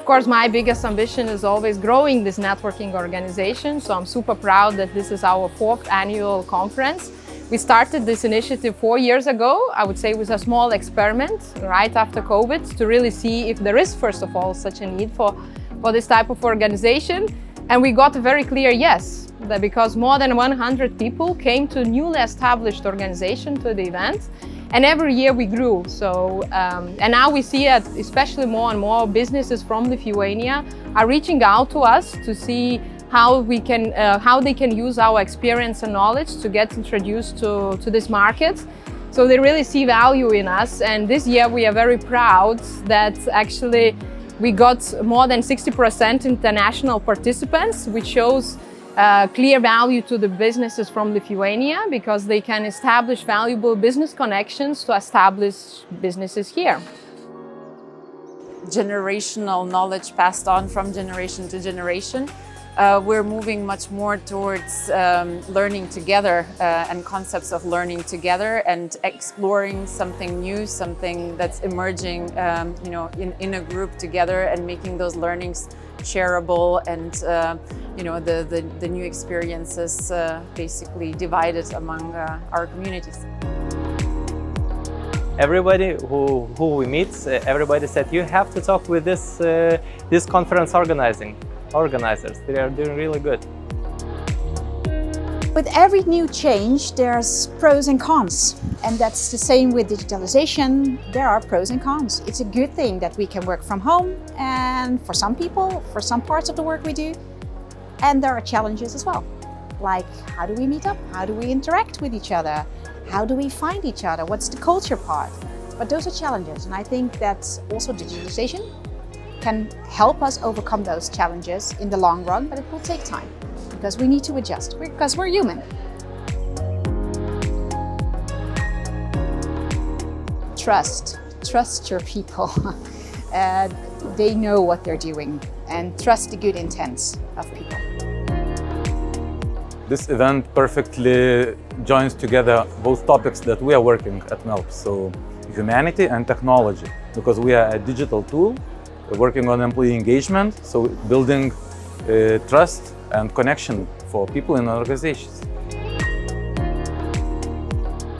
Of course, my biggest ambition is always growing this networking organization. So I'm super proud that this is our 4th annual conference. We started this initiative 4 years ago. I would say it was a small experiment right after COVID to really see if there is, first of all, such a need for this type of organization. And we got a very clear yes, that because more than 100 people came to a newly established organization to the event. And every year we grew. So, and now we see that especially more and more businesses from Lithuania are reaching out to us to see how they can use our experience and knowledge to get introduced to this market. So they really see value in us. And this year we are very proud that actually we got more than 60% international participants, which shows clear value to the businesses from Lithuania because they can establish valuable business connections to establish businesses here. Generational knowledge passed on from generation to generation. We're moving much more towards learning together and concepts of learning together and exploring something new, something that's emerging in a group together and making those learnings shareable and the new experiences basically divided among our communities. Everybody who we meet, everybody said you have to talk with this conference organizers. They are doing really good. With every new change, there's pros and cons. And that's the same with digitalization. There are pros and cons. It's a good thing that we can work from home, and for some people, for some parts of the work we do. And there are challenges as well. Like, how do we meet up? How do we interact with each other? How do we find each other? What's the culture part? But those are challenges. And I think that also digitalization can help us overcome those challenges in the long run, but it will take time because we need to adjust because we're human. Trust your people. They know what they're doing, and trust the good intents of people. This event perfectly joins together both topics that we are working at MELP, so humanity and technology, because we are a digital tool working on employee engagement, so building trust and connection for people in organizations.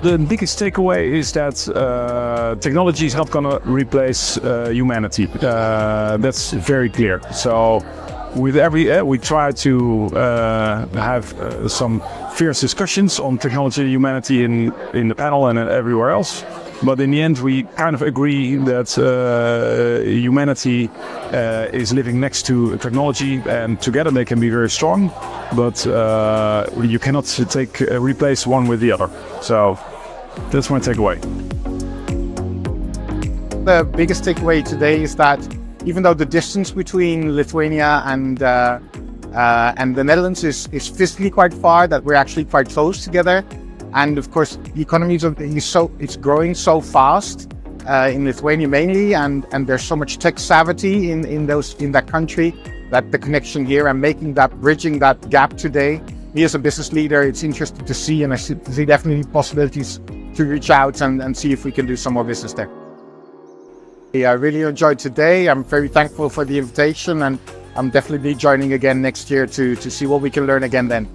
The biggest takeaway is that technology is not going to replace humanity. That's very clear. So with we try to have some fierce discussions on technology and humanity in the panel and everywhere else. But in the end, we kind of agree that humanity is living next to technology, and together they can be very strong. But you cannot replace one with the other. So that's my takeaway. The biggest takeaway today is that even though the distance between Lithuania and the Netherlands is physically quite far, that we're actually quite close together. And of course, the economy it's growing so fast in Lithuania mainly, and there's so much tech savvy in that country that the connection here and bridging that gap today. Me as a business leader, it's interesting to see, and I see definitely possibilities to reach out and see if we can do some more business there. I really enjoyed today. I'm very thankful for the invitation, and I'm definitely joining again next year to see what we can learn again then.